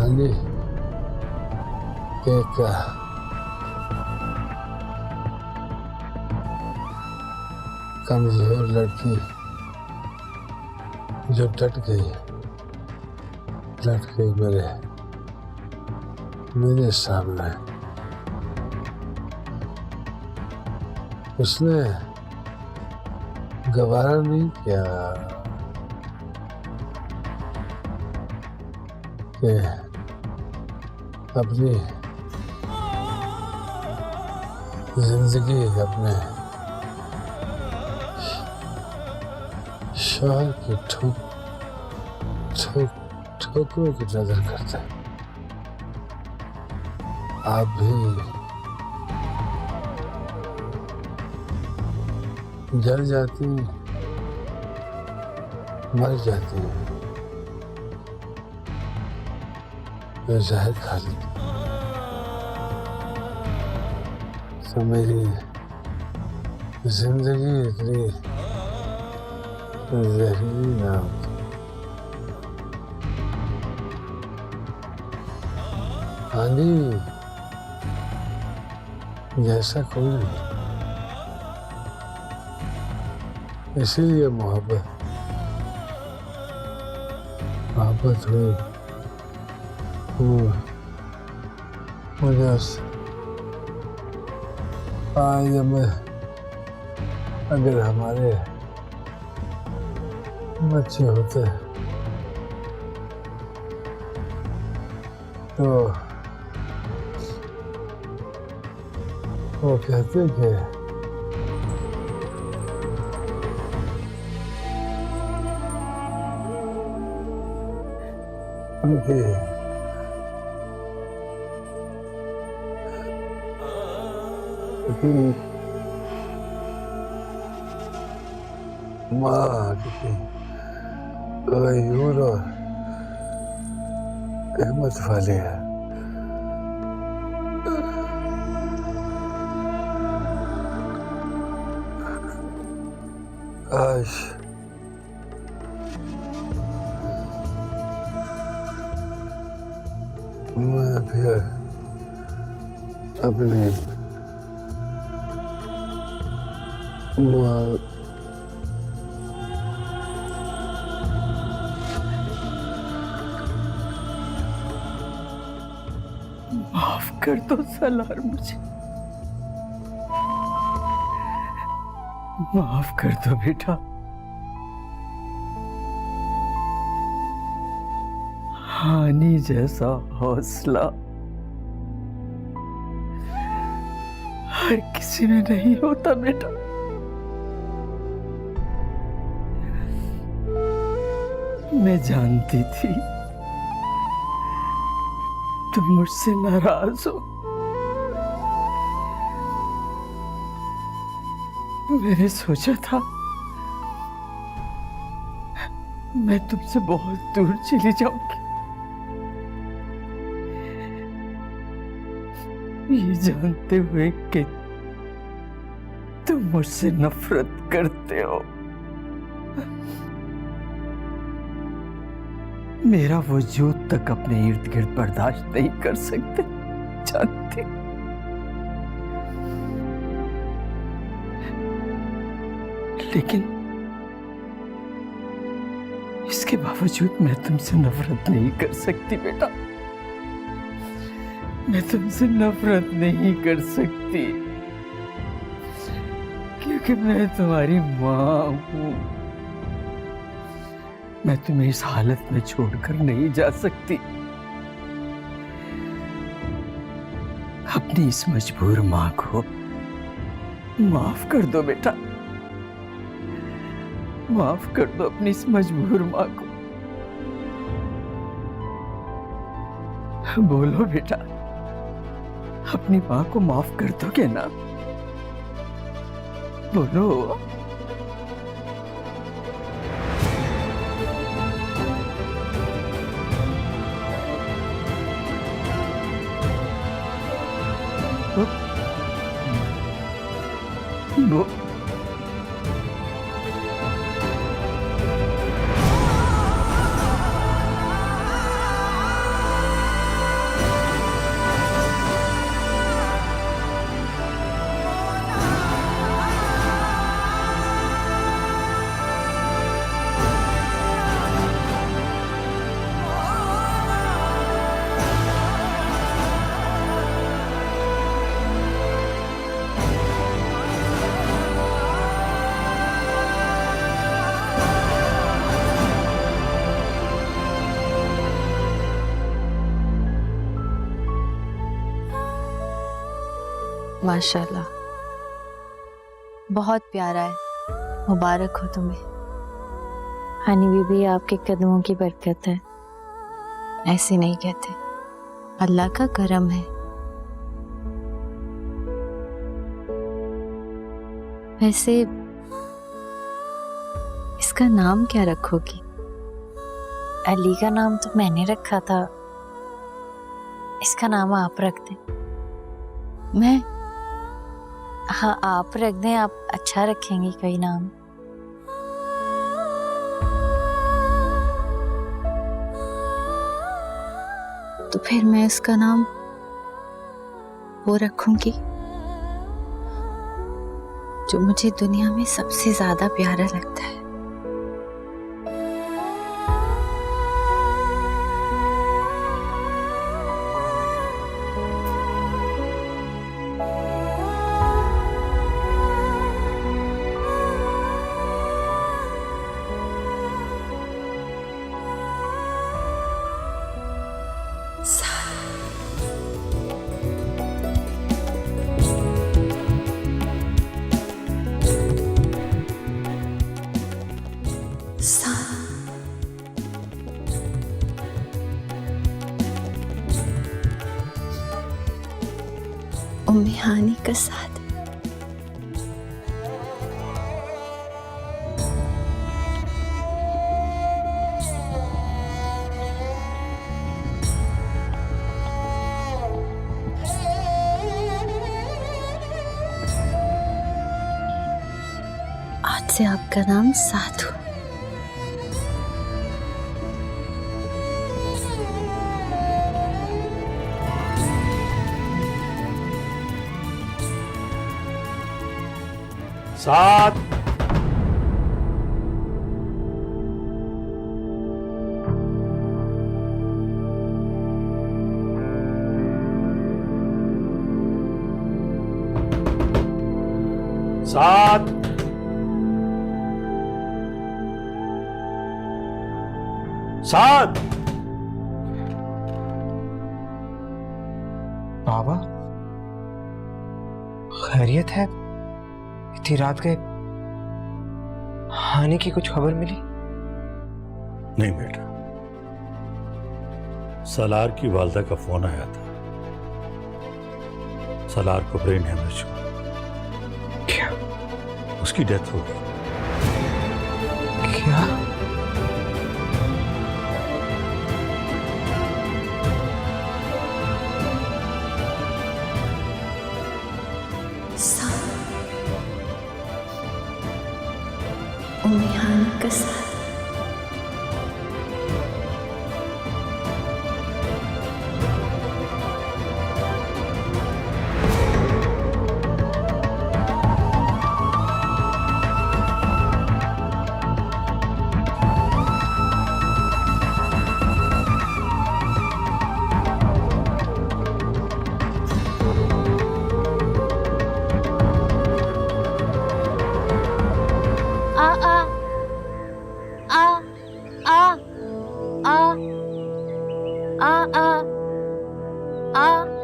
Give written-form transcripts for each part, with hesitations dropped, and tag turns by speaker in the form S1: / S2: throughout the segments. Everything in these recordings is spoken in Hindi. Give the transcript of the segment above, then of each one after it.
S1: आंधी एक कमजोर लड़की जो डट गई मेरे सामने। उसने गवारा नहीं किया कि अपनी जिंदगी अपने शौहर की ठोकरों की नजर करता है। आप भी जल जाती, मर जाती, जहर खा लेती। तो मेरी जिंदगी इतनी जहरीली ना होती। आंधी जैसा कोई नहीं, इसीलिए मोहब्बत हुई। मुझे आज में अगर हमारे बच्चे होते तो वो कहते कि उनकी माँ की गयूर और अहमद वाले है। आज मैं फिर अपने
S2: माफ कर दो सलार, मुझे माफ कर दो बेटा। हानि जैसा हौसला हर किसी में नहीं होता बेटा। मैं जानती थी तुम मुझसे नाराज हो। मैंने सोचा था मैं तुमसे बहुत दूर चली जाऊंगी, ये जानते हुए कि तुम मुझसे नफरत करते हो। मेरा वजूद तक अपने इर्द गिर्द बर्दाश्त नहीं कर सकते, जानती। लेकिन इसके बावजूद मैं तुमसे नफरत नहीं कर सकती बेटा। मैं तुमसे नफरत नहीं कर सकती क्योंकि मैं तुम्हारी माँ हूं। मैं तुम्हें इस हालत में छोड़कर नहीं जा सकती। अपनी इस मजबूर माँ को माफ कर दो बेटा, माफ कर दो अपनी इस मजबूर माँ को। बोलो बेटा, अपनी माँ को माफ कर दोगे ना? बोलो।
S3: माशाल्लाह, बहुत प्यारा है, मुबारक हो तुम्हें।
S4: हनी बीबी, आपके कदमों की बरकत है।
S3: ऐसे नहीं कहते, अल्लाह का करम है। वैसे इसका नाम क्या रखोगी?
S4: अली का नाम तो मैंने रखा था, इसका नाम आप रख दें।
S3: मैं?
S4: हाँ, आप रख दें, आप अच्छा रखेंगी कोई नाम।
S3: तो फिर मैं उसका नाम वो रखूंगी जो मुझे दुनिया में सबसे ज्यादा प्यारा लगता है। उम्मे हानी का साथ। आज से आपका नाम साधु।
S1: साथ साथ साथ।
S5: बाबा, खैरियत है? इतनी रात गए, हानि की कुछ खबर मिली?
S6: नहीं बेटा, सलार की वालदा का फोन आया था। सलार को ब्रेन हेमरेज हुआ।
S5: क्या?
S6: उसकी डेथ हो गई।
S5: क्या?
S3: उम्मे हानी का साथ।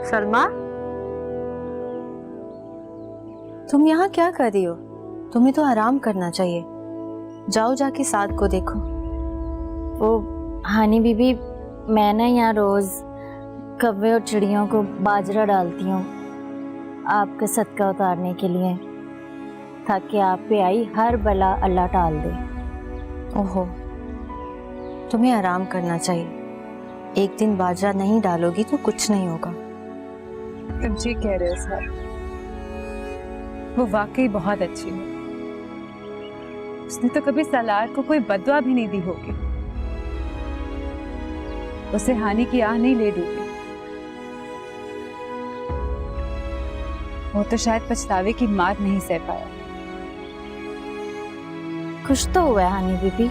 S3: सलमा, तुम यहाँ क्या कर रही हो? तुम्हें तो आराम करना चाहिए। जाओ जाके साद को देखो।
S4: वो हानी बीबी, मैं ना यहाँ रोज कव्वे और चिड़ियों को बाजरा डालती हूँ आपका सदका उतारने के लिए, ताकि आप पे आई हर बला अल्लाह टाल दे।
S3: ओहो, तुम्हें आराम करना चाहिए। एक दिन बाजरा नहीं डालोगी तो कुछ नहीं होगा।
S7: तुम ठीक कह रहे हो सर, वो वाकई बहुत अच्छी है। उसने तो कभी सलार को कोई बददुआ भी नहीं दी होगी। उसे हानि की आह नहीं ले डूबी। वो तो शायद पछतावे की मार नहीं सह पाया।
S4: खुश तो हुआ है हानी बीबी,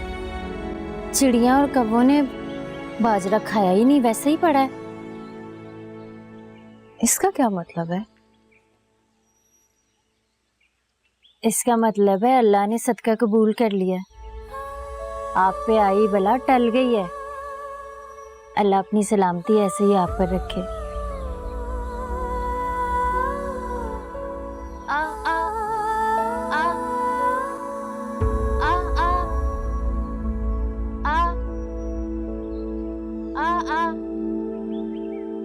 S4: चिड़िया और कव्वों ने बाजरा खाया ही नहीं, वैसे ही पड़ा है।
S3: इसका क्या मतलब है?
S4: इसका मतलब है अल्लाह ने सदका कबूल कर लिया, आप पे आई बला टल गई है। अल्लाह अपनी सलामती ऐसे ही आप पर रखे।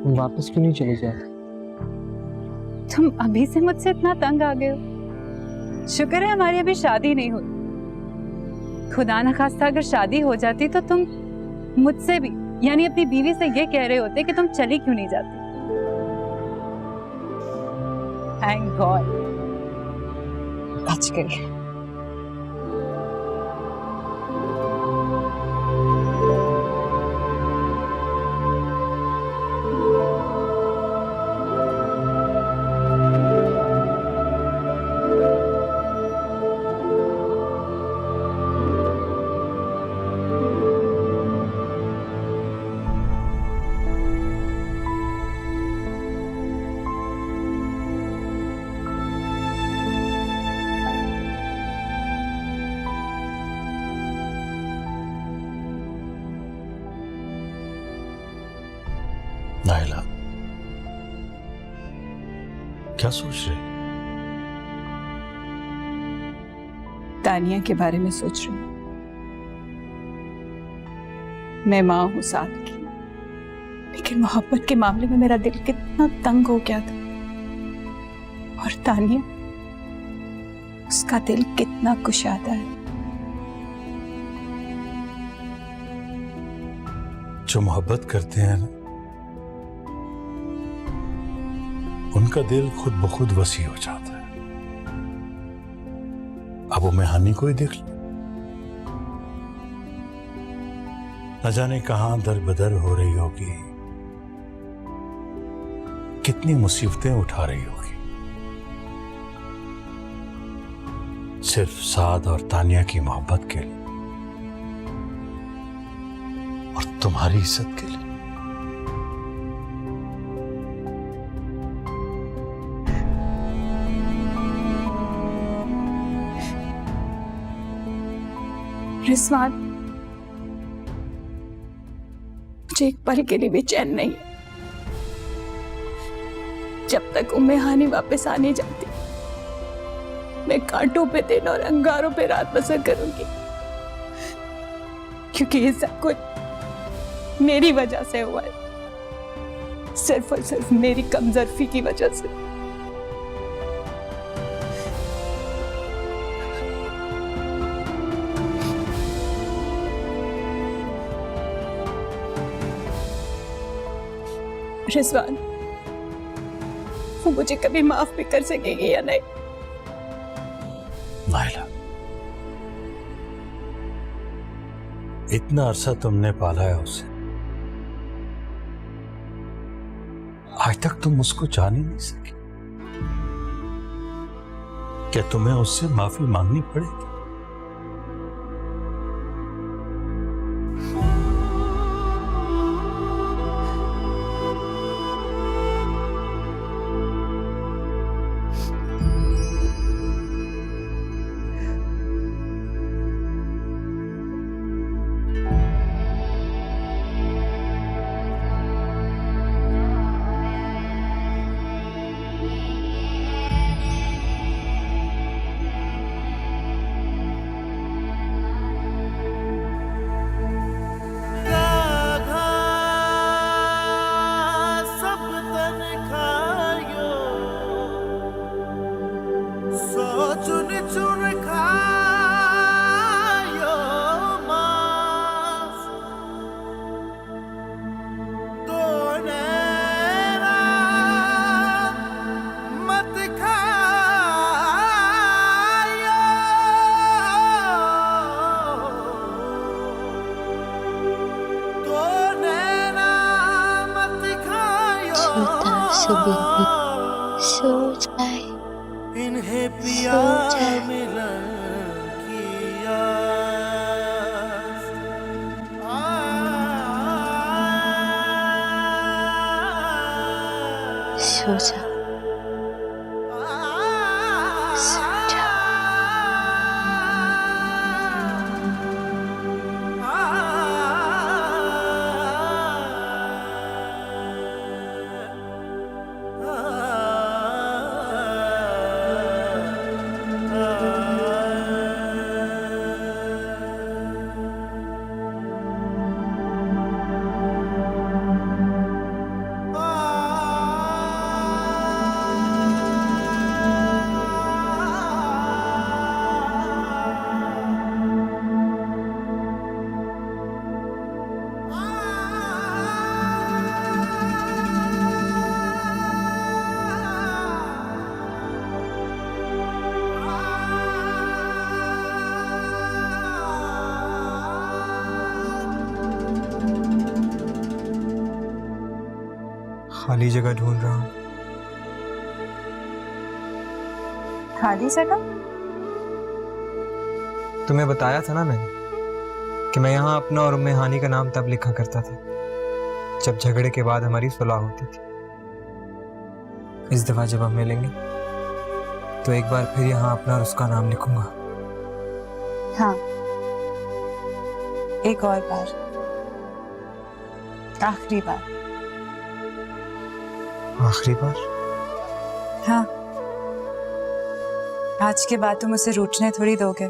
S5: तुम वापस क्यों नहीं चले जाते?
S7: तुम अभी से मुझसे इतना तंग आ गए हो। शुक्र है हमारी अभी शादी नहीं हुई। खुदा न खास्ता अगर शादी हो जाती तो तुम मुझसे भी यानी अपनी बीवी से ये कह रहे होते कि तुम चली क्यों नहीं जाती। थैंक गॉड बच गई।
S6: नाइला, क्या सोच रहे?
S8: तानिया के बारे में सोच रही हूँ। मैं माँ हूँ साथ की, लेकिन मोहब्बत के मामले में मेरा दिल कितना तंग हो गया था, और तानिया, उसका दिल कितना कुशादा है।
S6: जो मोहब्बत करते हैं ना, उनका दिल खुद ब खुद वसी हो जाता है। अब वो मैं हानि को ही देख लो, न जाने कहां दर बदर हो रही होगी, कितनी मुसीबतें उठा रही होगी, सिर्फ साद और तानिया की मोहब्बत के लिए और तुम्हारी इज्जत के लिए।
S8: रिजवान, मुझे एक पल के लिए भी चैन नहीं है। जब तक उम्मे हानी वापस आने जाती, मैं कांटों पे दिन और अंगारों पे रात बसर करूंगी, क्योंकि ये सब कुछ मेरी वजह से हुआ है, सिर्फ और सिर्फ मेरी कमजोरी की वजह से। रिजवान, वो मुझे कभी माफ भी कर सकेगी या नहीं?
S6: नाइला, इतना अरसा तुमने पाला है उसे, आज तक तुम उसको जान ही नहीं सकी। क्या तुम्हें उससे माफी मांगनी पड़ेगी?
S3: सो जाए,
S9: इन्हें पिया मिलन की आस।
S3: सो जा, सो जा।
S5: खाली जगह ढूंढ रहा हूँ।
S7: खाली जगह?
S5: तुम्हें बताया था ना मैंने कि मैं यहाँ अपना और उम्मे हानि का नाम तब लिखा करता था जब झगड़े के बाद हमारी सुलह होती थी। इस दफा जब हम मिलेंगे तो एक बार फिर यहाँ अपना और उसका नाम लिखूंगा।
S7: हाँ, एक और बार, आखिरी बार।
S5: आखिरी बार?
S7: हाँ, आज के बाद तुम उसे रूठने थोड़ी दोगे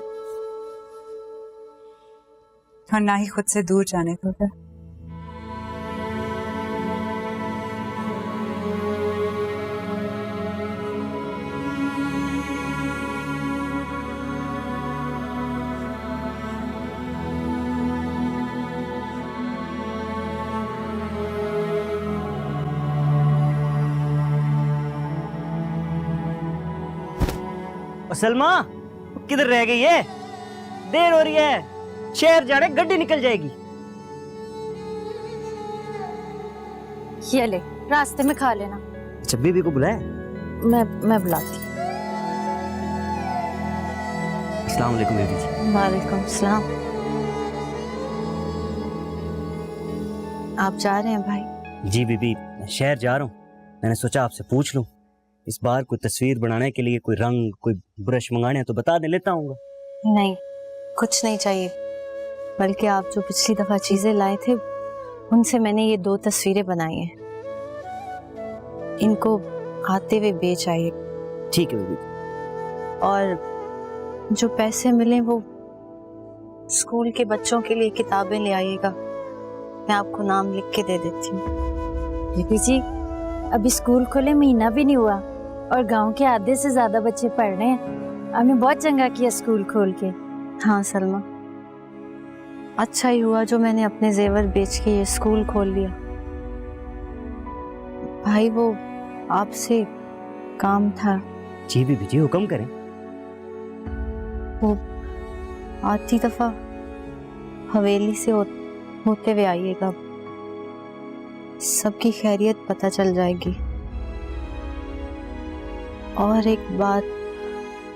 S7: और ना ही खुद से दूर जाने दोगे।
S10: सलमा किधर रह गई है? देर हो रही है, शहर जाने गड्डी निकल जाएगी।
S4: ये ले, रास्ते में खा लेना।
S10: अच्छा, बीबी को बुलाया?
S4: मैं बुलाती हूँ।
S10: अस्सलाम वालेकुम बीबी जी।
S3: वालेकुम सलाम। आप जा रहे हैं भाई?
S10: जी बीबी, मैं शहर जा रहा हूँ। मैंने सोचा आपसे पूछ लूँ, इस बार कोई तस्वीर बनाने के लिए कोई रंग, कोई ब्रश मंगाने हैं तो बता दे, लेता हूँ।
S3: नहीं, कुछ नहीं चाहिए। बल्कि आप जो पिछली दफा चीजें लाए थे उनसे मैंने ये 2 तस्वीरें बनाई हैं। इनको आते हुए बेच आइए।
S10: ठीक है बीबी।
S3: और जो पैसे मिले वो स्कूल के बच्चों के लिए किताबें ले आइएगा। मैं आपको नाम लिख के दे देती हूँ।
S4: बीबी जी, अभी स्कूल खोले महीना भी नहीं हुआ और गांव के आधे से ज्यादा बच्चे पढ़ रहे हैं। आपने बहुत चंगा किया स्कूल खोल के।
S3: हाँ सलमा, अच्छा ही हुआ जो मैंने अपने जेवर बेच के ये स्कूल खोल लिया। भाई वो आपसे काम था।
S10: जी बीबी जी, हुक्म करें।
S3: वो आती दफा हवेली से होते हुए आइएगा, सबकी खैरियत पता चल जाएगी। और एक बात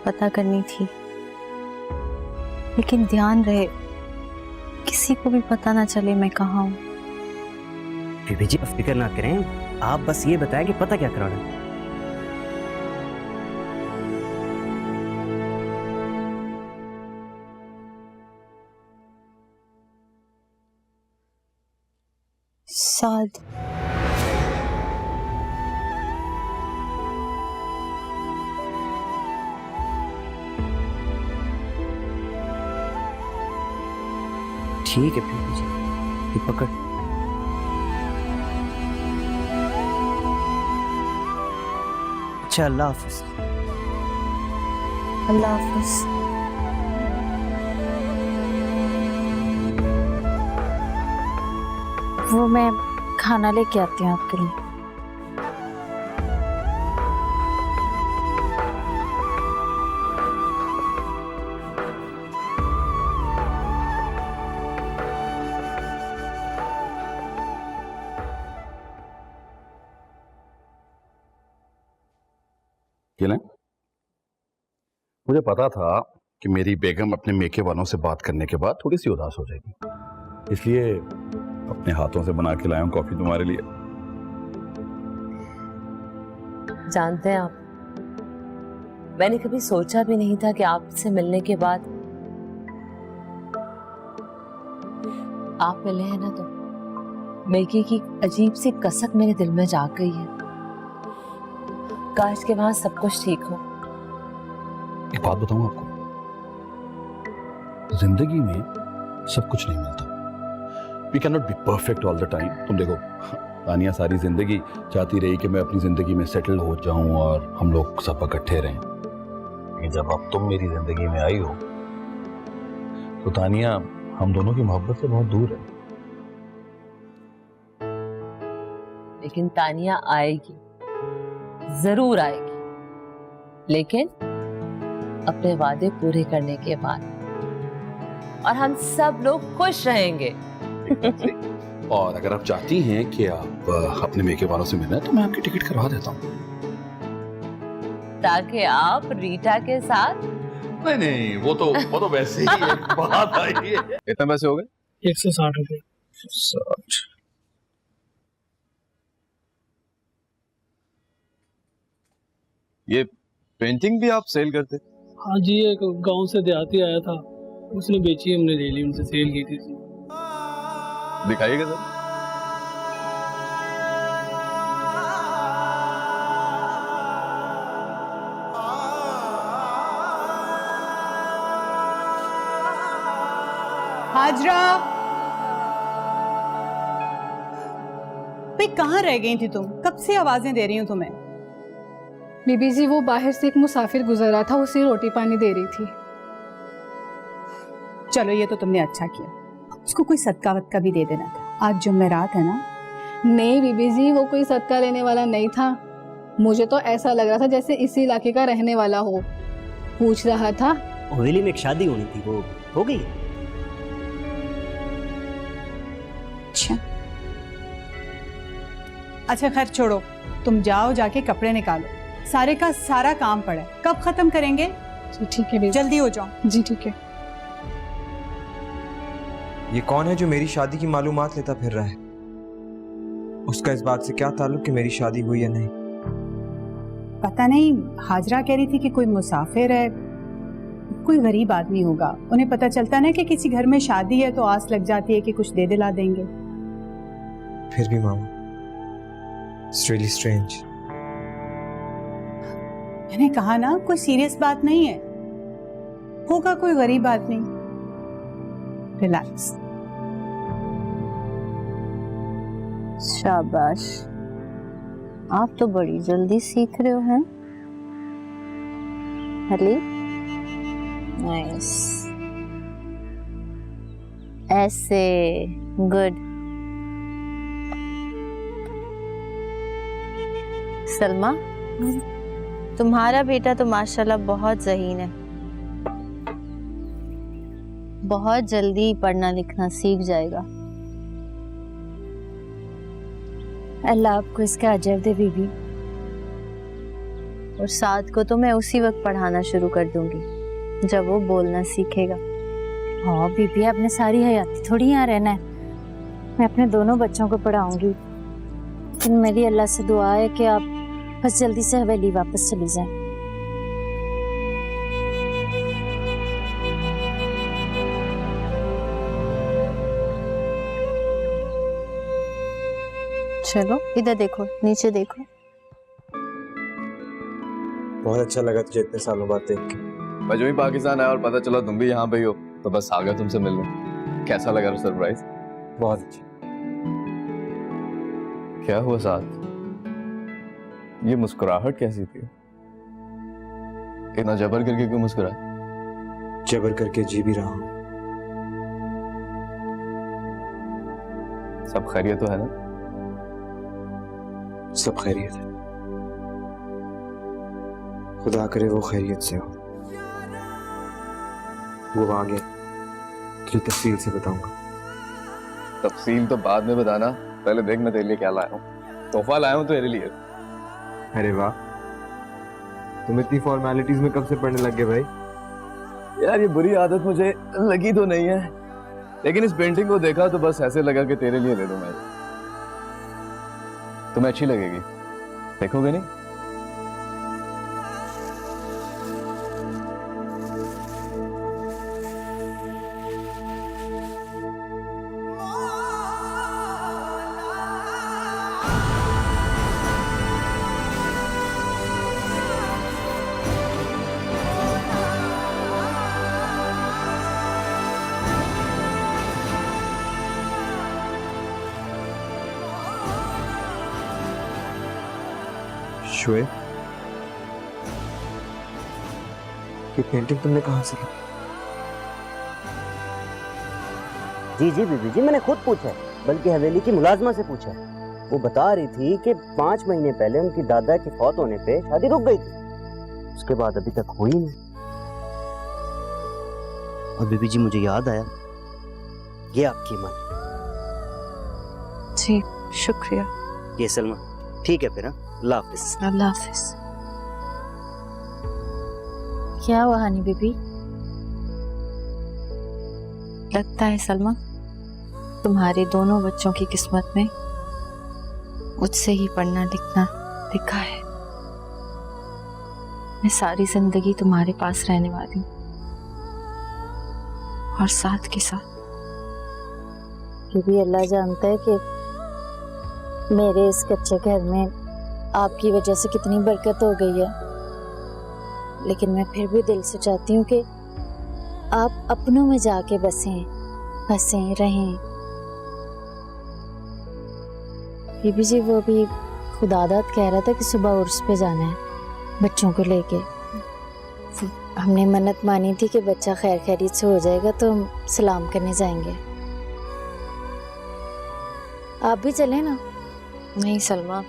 S3: पता करनी थी, लेकिन ध्यान रहे किसी को भी पता ना चले मैं कहाँ हूँ।
S10: बीबी जी आप फिक्र ना करें, आप बस ये बताएं कि पता क्या कराना है।
S3: साद।
S10: ठीक है बीबी जी, ये पकड़। अच्छा, अल्लाह हाफिज।
S3: अल्लाह हाफिज।
S4: वो मैं खाना लेके आती हूँ आपके लिए।
S6: मुझे पता था कि मेरी बेगम अपने मेके वालों से बात करने के बाद थोड़ी सी उदास हो जाएगी, इसलिए अपने हाथों से बना के लाया हूं कॉफी तुम्हारे लिए।
S11: जानते हैं आप, मैंने कभी सोचा भी नहीं था कि आपसे मिलने के बाद आप मिले हैं ना, तो मेके की अजीब सी कसक मेरे दिल में जाग गई है। काश के वहां सब कुछ ठीक हो।
S6: एक बात बताऊं आपको, जिंदगी में सब कुछ नहीं मिलता। We can not be perfect all the time. तुम देखो, तानिया सारी जिंदगी चाहती रही कि मैं अपनी जिंदगी में सेटल हो जाऊं और हम लोग सब इकट्ठे रहें। लेकिन जब अब तुम मेरी जिंदगी में आई हो तो तानिया हम दोनों की मोहब्बत से बहुत दूर है।
S11: लेकिन तानिया आएगी, जरूर आएगी, लेकिन अपने वादे पूरे करने के बाद, और हम सब लोग खुश रहेंगे।
S6: और अगर आप चाहती हैं कि आप अपने मेकअप वालों से मिलें तो मैं आपकी टिकट करवा देता हूँ।
S11: ताकि आप रीटा के साथ।
S6: नहीं नहीं, वो तो वैसे ही एक बात आई है।
S5: कितने पैसे हो गए?
S2: 160 रुपए।
S5: 60। ये पेंटिंग भी आप सेल करते?
S2: हाँ जी, एक गांव से देहाती आया था, उसने बेची, हमने ले ली, उनसे सेल की थी।
S5: दिखाइएगा सर।
S7: हाजरा, भाई कहाँ रह गई थी तुम? कब से आवाजें दे रही हूँ तुम्हें।
S8: बीबी जी, वो बाहर से एक मुसाफिर गुजरा था, उसे रोटी पानी दे रही थी।
S7: चलो ये तो तुमने अच्छा किया, उसको कोई सदका वदका भी दे देना था, आज जुम्मेरात है ना।
S8: नहीं बीबी जी, वो कोई सदका लेने वाला नहीं था। मुझे तो ऐसा लग रहा था जैसे इसी इलाके का रहने वाला हो। पूछ रहा था।
S10: हवेली में एक शादी होनी थी, वो हो गई?
S7: अच्छा खैर छोड़ो, तुम जाओ, जाके कपड़े निकालो, सारे का सारा काम पड़ा है, कब खत्म करेंगे?
S8: जी ठीक है बीबी,
S7: जल्दी हो जाओ।
S8: जी ठीक है।
S5: ये कौन है जो मेरी शादी की मालूमात लेता फिर रहा है? उसका इस बात से क्या ताल्लुक कि मेरी शादी हुई या नहीं?
S7: पता नहीं, हाजरा कह रही थी कि कोई मुसाफिर है, कोई गरीब आदमी होगा। उन्हें पता चलता ना कि किसी घर में शादी है तो आस लग जाती है कि कुछ दे दिला देंगे।
S5: फिर भी मामा, इट्स रियली स्ट्रेंज।
S7: मैंने कहा ना, कोई सीरियस बात नहीं है, होगा कोई गरीब आदमी। रिलैक्स।
S3: शाबाश, आप तो बड़ी जल्दी सीख रहे हो हैं। हली, नाइस, ऐसे, गुड। सलमा, तुम्हारा बेटा तो माशाल्लाह बहुत ज़हीन है, बहुत जल्दी पढ़ना लिखना सीख जाएगा।
S4: अल्लाह आपको इसका अजर दे बीबी।
S3: और साथ को तो मैं उसी वक्त पढ़ाना शुरू कर दूंगी जब वो बोलना सीखेगा।
S4: हाँ बीबी, आपने सारी हयाती थोड़ी यहाँ रहना है। मैं अपने दोनों बच्चों को पढ़ाऊंगी, लेकिन मेरी अल्लाह से दुआ है कि आप बस जल्दी से हवेली वापस चली जाएं।
S3: चलो इधर देखो, नीचे देखो।
S5: बहुत अच्छा लगा तुझे इतने सालों बाद देख के।
S12: मैं जो ही पाकिस्तान आया और पता चला तुम भी यहाँ पे ही हो तो बस आ गया तुमसे मिलने। कैसा लगा सरप्राइज?
S5: बहुत अच्छा।
S12: क्या हुआ साथ? ये मुस्कुराहट कैसी थी? इतना जबर करके क्यों मुस्कुरा?
S5: जबर करके जी भी रहा हूँ।
S12: सब खैरियत तो है ना?
S5: सब खैरियत है, खुदा करे वो खैरियत से हो। वो आ गया, तुझे तफसील से बताऊंगा।
S12: तफसील तो बाद में बताना, पहले देख मैं तेरे लिए क्या लाया हूँ। तोहफा लाया हूँ तेरे लिए।
S5: अरे वाह, तुम इतनी फॉर्मेलिटीज में कब से पढ़ने लग गए भाई?
S12: यार ये बुरी आदत मुझे लगी तो नहीं है, लेकिन इस पेंटिंग को देखा तो बस ऐसे लगा कि तेरे लिए ले लूं मैं। तुम्हें अच्छी लगेगी, देखोगे नहीं?
S5: शोएब, ये पेंटिंग तुमने कहाँ से ली?
S10: जी जी बीबी जी, मैंने खुद पूछा, बल्कि हवेली की मुलाजमा से पूछा। वो बता रही थी कि 5 महीने पहले उनकी दादा के फौत होने पे शादी रुक गई थी, उसके बाद अभी तक हुई नहीं। और बीबी जी मुझे याद आया, ये आपकी मन,
S3: जी शुक्रिया।
S10: ये सलमा, ठीक है फिर। हाँ, अल्लाह हाफिज।
S3: अल्लाह हाफिज।
S4: क्या हुआ हानी बीबी?
S3: लगता है सलमा तुम्हारे दोनों बच्चों की किस्मत में मुझसे ही पढ़ना लिखना लिखा है। मैं सारी जिंदगी तुम्हारे पास रहने वाली हूँ और साथ के साथ
S4: बीबी अल्लाह जानता है कि मेरे इस कच्चे घर में आपकी वजह से कितनी बरकत हो गई है, लेकिन मैं फिर भी दिल से चाहती हूँ कि आप अपनों में जाके बसें रहें। बीबी जी वो भी खुदादाद कह रहा था कि सुबह उर्स पे जाना है बच्चों को लेके। हमने मन्नत मानी थी कि बच्चा खैर खैरियत से हो जाएगा तो हम सलाम करने जाएंगे। आप भी चलें ना?
S3: नहीं सलमा,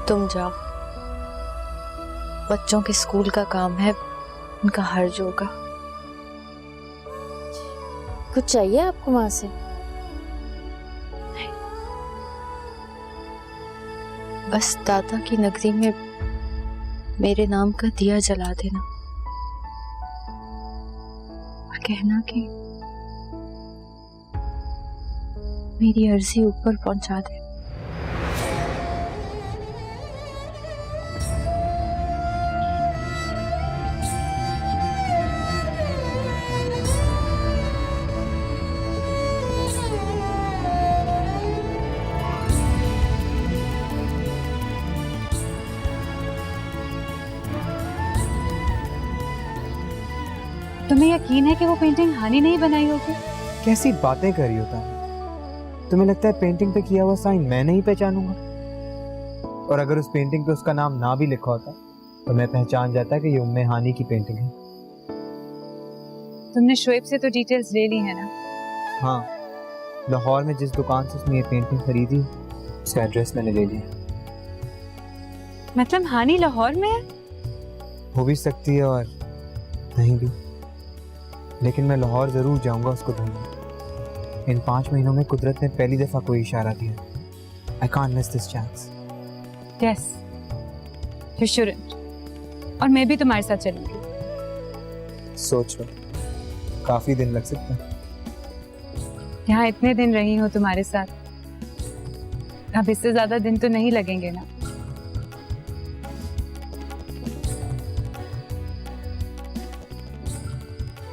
S3: तुम जाओ। बच्चों के स्कूल का काम है, उनका हर्ज होगा।
S4: कुछ चाहिए आपको वहां से?
S3: बस दादा की नगरी में मेरे नाम का दिया जला देना और कहना कि मेरी अर्जी ऊपर पहुंचा दे।
S7: तुम्हें यकीन है कि वो पेंटिंग हानि नहीं बनाई होगी?
S5: कैसी बातें कर रही होता? तुम्हें लगता है पेंटिंग पे किया हुआ साइन मैं नहीं पहचानूंगा? और अगर उस पेंटिंग पे उसका नाम ना भी लिखा होता तो मैं पहचान जाता कि ये उम्मे हानी की पेंटिंग है।
S7: तुमने शोएब से तो डिटेल्स ले ली है ना?
S5: हाँ, लाहौर में जिस दुकान से उसने ये पेंटिंग खरीदी उसका एड्रेस मैंने ले लिया।
S7: मतलब हानि लाहौर में है?
S5: हो भी सकती है और नहीं भी, लेकिन मैं लाहौर जरूर जाऊंगा उसको ढूंढने। इन 5 महीनों में कुदरत ने पहली दफा कोई इशारा दिया। I can't miss this chance.
S7: Yes, you shouldn't. और मैं भी तुम्हारे साथ चलूंगी।
S5: सोच लो, काफी दिन लग सकते हैं।
S7: यहाँ इतने दिन रही हूँ तुम्हारे साथ, अब इससे ज्यादा दिन तो नहीं लगेंगे ना?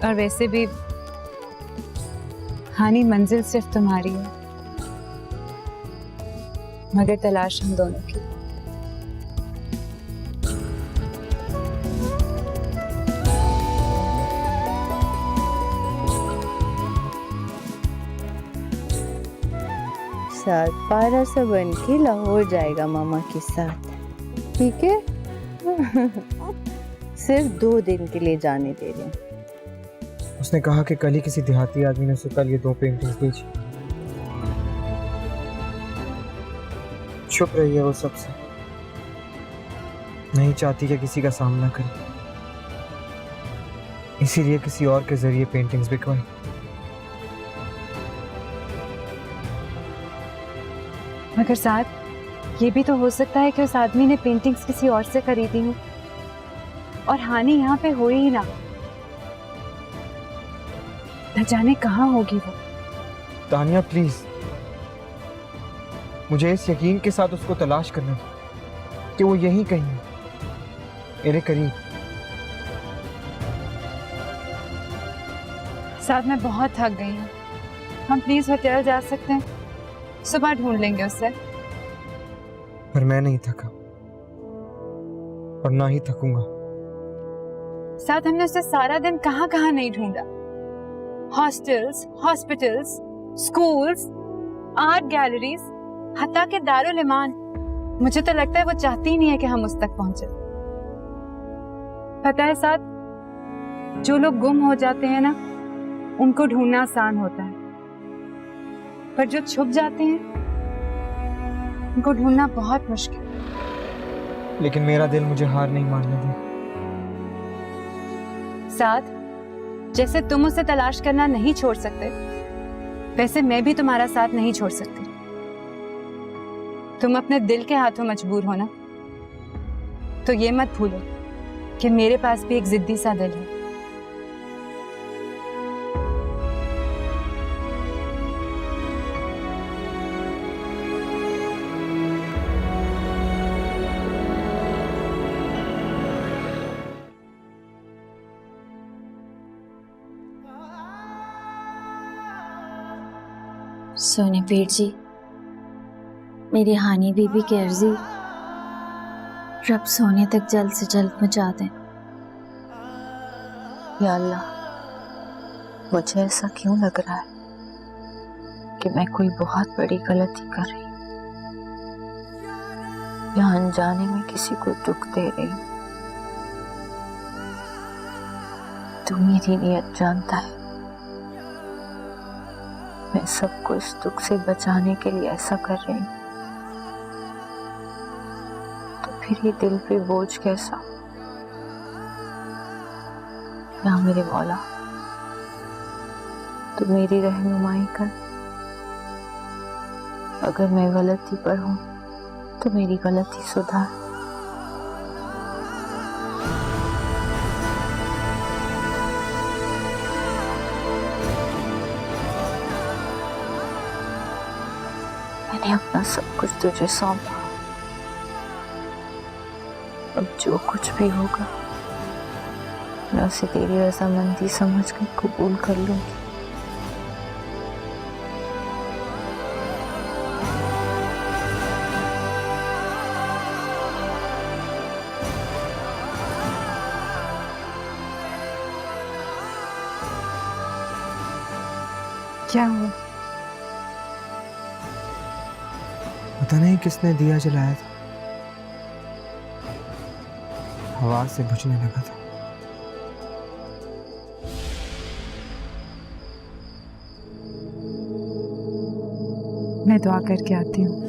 S7: और वैसे भी हानि मंजिल सिर्फ तुम्हारी है, मगर तलाश हम दोनों की।
S3: साथ पारा सा बन के लाहौर जाएगा मामा के साथ, ठीक है? सिर्फ 2 दिन के लिए जाने दे रहे हैं।
S5: उसने कहा कि कल ही किसी देहाती आदमी ने उसे कल ये 2 पेंटिंग्स बेची। छुप रही है वो सबसे, नहीं चाहती कि किसी का सामना करे, इसीलिए किसी और के जरिए पेंटिंग्स बिकवाई।
S7: मगर साथ ये भी तो हो सकता है कि उस आदमी ने पेंटिंग्स किसी और से खरीदी हो और हानि यहाँ पे हो ही ना, न जाने कहाँ होगी वो।
S5: तानिया प्लीज, मुझे इस यकीन के साथ उसको तलाश करना है कि वो यहीं कहीं है, मेरे करीब।
S7: साथ मैं बहुत थक गई हूँ, हम प्लीज होटल जा सकते हैं? सुबह ढूंढ लेंगे उससे।
S5: पर मैं नहीं थका और ना ही थकूंगा।
S7: साथ हमने उसे सारा दिन कहाँ कहाँ नहीं ढूंढा, hostels, hospitals, schools, art galleries, हत्ता के दारुल इमान। मुझे तो लगता है वो चाहती ही नहीं है कि हम उस तक पहुंचे। पता है साथ, जो लोग गुम हो जाते हैं ना, उनको ढूंढना आसान होता है, पर जो छुप जाते हैं उनको ढूंढना बहुत मुश्किल।
S5: लेकिन मेरा दिल मुझे हार नहीं मानने दे।
S7: साथ, जैसे तुम उसे तलाश करना नहीं छोड़ सकते, वैसे मैं भी तुम्हारा साथ नहीं छोड़ सकती। तुम अपने दिल के हाथों मजबूर हो ना, तो ये मत भूलो कि मेरे पास भी एक जिद्दी सा दिल है।
S4: सोने पीर जी, मेरी हानी बीबी की अर्जी रब सोने तक जल्द से जल्द पहुंचा दें।
S3: या अल्लाह, मुझे ऐसा क्यों लग रहा है कि मैं कोई बहुत बड़ी गलती कर रही हूँ या अनजाने में किसी को दुख दे रही हूँ। तू मेरी नियत जानता है, मैं सबको इस दुख से बचाने के लिए ऐसा कर रही हूँ, तो फिर ये दिल पे बोझ कैसा? या मेरे मौला, तू मेरी रहनुमाई कर। अगर मैं गलती पर हूं तो मेरी गलती सुधार। मैंने अपना सब कुछ तुझे सौंपा, अब जो कुछ भी होगा मैं उसे तेरी रजामंदी समझकर कबूल कर लूंगी।
S7: क्या हुआ?
S5: पता नहीं किसने दिया जलाया था, आवाज से बुझने लगा था।
S7: मैं दुआ करके आती हूँ।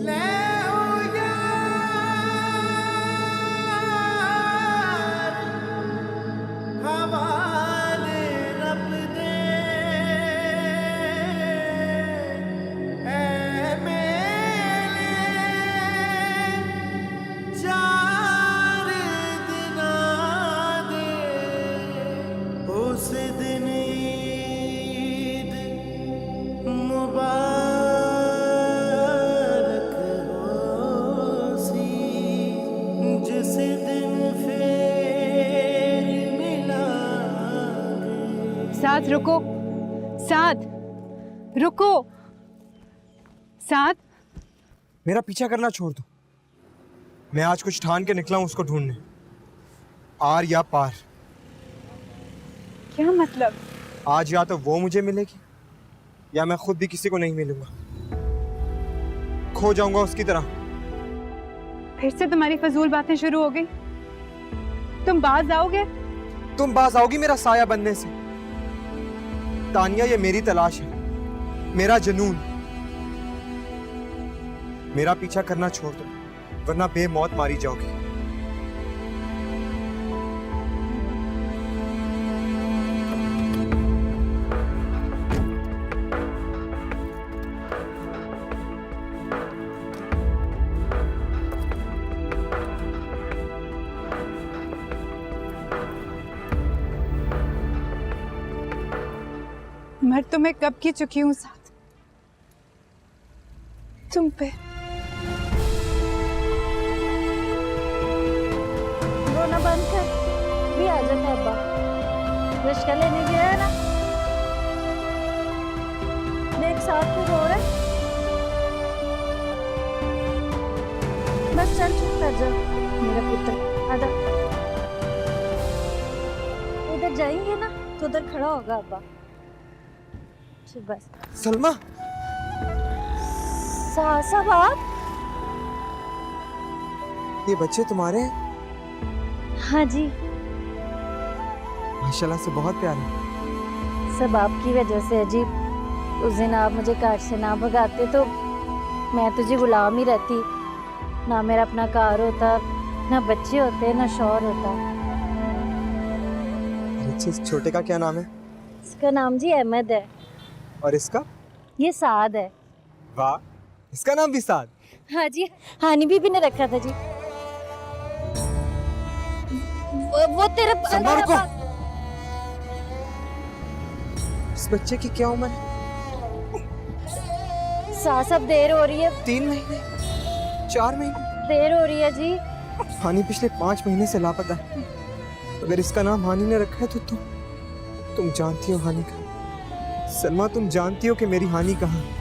S9: उस दिन ईद मुबारक होसी, जिस दिन फिर मिलांगे।
S7: साथ रुको, साथ रुको, साथ।
S5: मेरा पीछा करना छोड़ दो। मैं आज कुछ ठान के निकला हूं उसको ढूंढने, आर या पार।
S7: क्या मतलब?
S5: आज या तो वो मुझे मिलेगी या मैं खुद भी किसी को नहीं मिलूंगा, खो जाऊंगा उसकी तरह।
S7: फिर से तुम्हारी फजूल बातें शुरू हो गई। तुम बाज आओगे?
S5: तुम बाज आओगी मेरा साया बनने से? तानिया, ये मेरी तलाश है, मेरा जुनून। मेरा पीछा करना छोड़ दो वरना बेमौत मारी जाओगी।
S7: मर तो मैं कब की चुकी हूँ साथ, तुम पे।
S4: रोना बंद कर, भी आ जाता है अब्बा। रिश्ता लेने गया है ना, देख साथ में रो रहे। बस चल चुप कर जा मेरा पुत्र, आजा। उधर जाएंगे ना तो उधर खड़ा होगा अब्बा। बस।
S5: सलमा,
S4: साहब,
S5: ये बच्चे तुम्हारे हैं?
S4: हाँ जी,
S5: माशाल्लाह से बहुत प्यारे।
S4: सब आपकी वजह से। अजीब, उस दिन आप मुझे कार से ना भगाते तो मैं तुझे गुलाम ही रहती। ना मेरा अपना कार होता, ना बच्चे होते, ना शौहर होता।
S5: इस छोटे का क्या नाम है?
S4: इसका नाम जी अहमद है।
S5: और इसका?
S4: ये साद है।
S5: वाह, इसका नाम भी साद।
S4: हाँ जी, हानी बीबी ने रखा था जी। वो तेरा
S5: सलमा रुको। इस बच्चे की क्या उम्र है?
S4: साहब देर हो रही है।
S5: 3 महीने 4 महीने
S4: देर हो रही है जी।
S5: हानी पिछले 5 महीने से लापता है। अगर इसका नाम हानी ने रखा है तो तुम जानती हो हानी का। सलमा तुम जानती हो कि मेरी हानि कहाँ है?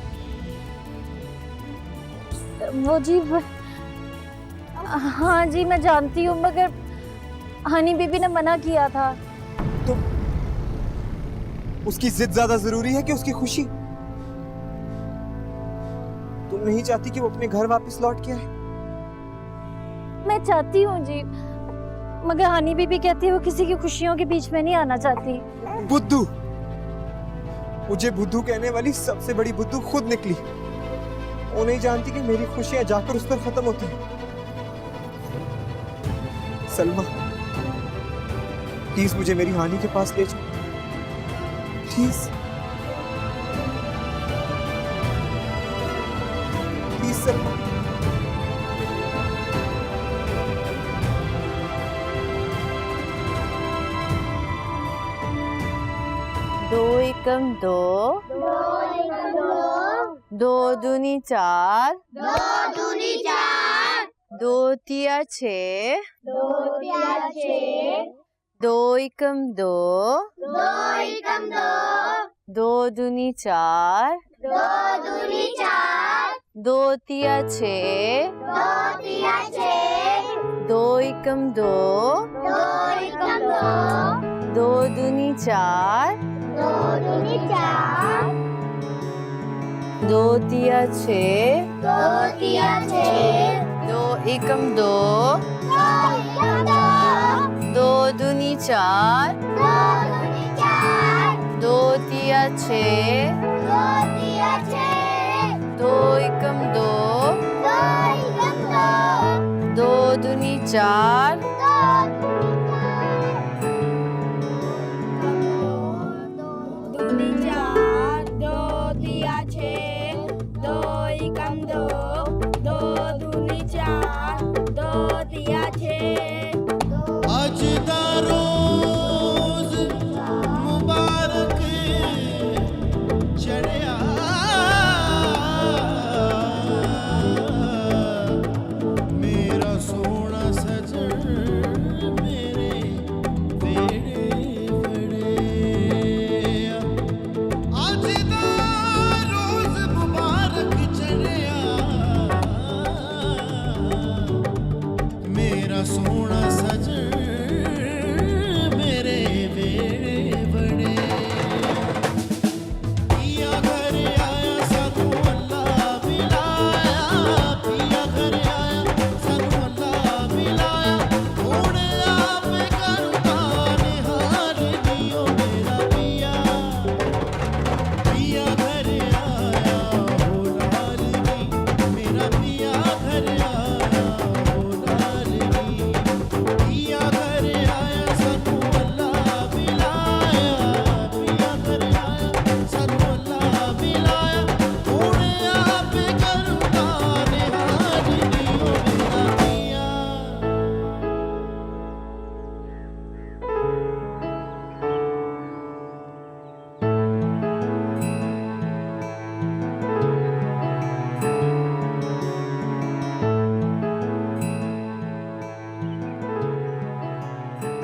S4: वो जी हाँ जी मैं जानती हूँ, मगर हानी बीबी ने मना किया था।
S5: तो उसकी जिद ज्यादा जरूरी है कि उसकी खुशी? तुम नहीं चाहती कि वो अपने घर वापस लौट के आए?
S4: मैं चाहती हूँ जी, मगर हानी बीबी कहती है वो किसी की खुशियों के बीच में नहीं आना चाहती।
S5: बुद्धू, मुझे बुद्धू कहने वाली सबसे बड़ी बुद्धू खुद निकली। वो नहीं जानती कि मेरी खुशियां जाकर उस पर खत्म होती हैं। सलमा प्लीज मुझे मेरी हानि के पास ले जाओ, प्लीज प्लीज सलमा।
S3: दो एकम दो, दो दूनी चार, दो तिया छः, दो एकम दो, दो दूनी चार, दो तिया छः, दो एकम दो, दो दूनी चार, दो तिया छः, दो एकम दो, दो दूनी चार, दो तिया छः, दो एकम दो, दो दूनी चार,
S9: आज दा रोज मुबारक चढ़िया मेरा सोना सजन मेरे वेड़े वड़े। आज दा रोज मुबारक चढ़िया मेरा सोना सजन मेरे वेड़े बड़े। पिया घर आया सानू अल्लाह मिलाया, पिया घर आया सानू अल्लाह मिलाया, होने आप करता निहार दियो मेरा पिया। पिया घर आया हो लाल नी, मेरा पिया घर आया हो लाल नी। पिया घर आया सानू अल्लाह मिलाया, पिया घर आया सानू अल्लाह मिलाया, होने आप करता निहार दियो मेरा पिया।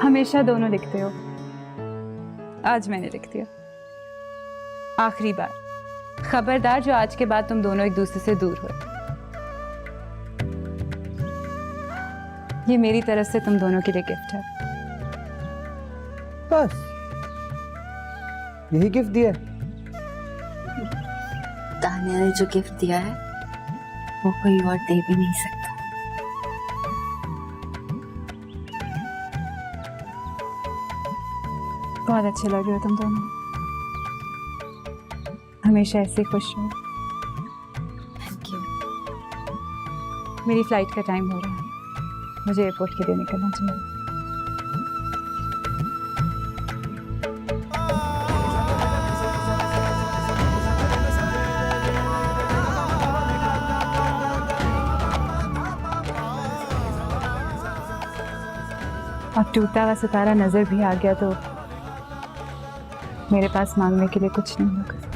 S7: हमेशा दोनों लिखते हो, आज मैंने लिख दिया। आखिरी बार, खबरदार जो आज के बाद तुम दोनों एक दूसरे से दूर हो। ये मेरी तरफ से तुम दोनों के लिए गिफ्ट है।
S5: बस यही गिफ्ट दिया है?
S3: तानिया ने जो गिफ्ट दिया है वो कोई और दे भी नहीं सकता।
S7: बहुत अच्छे लग रहे हो तुम दोनों, हमेशा ऐसे खुश हो।
S3: Thank you.
S7: मेरी फ्लाइट का टाइम हो रहा है, मुझे एयरपोर्ट के लिए निकलना चाहिए। अब टूटा हुआ सितारा नजर भी आ गया तो मेरे पास मांगने के लिए कुछ नहीं होगा।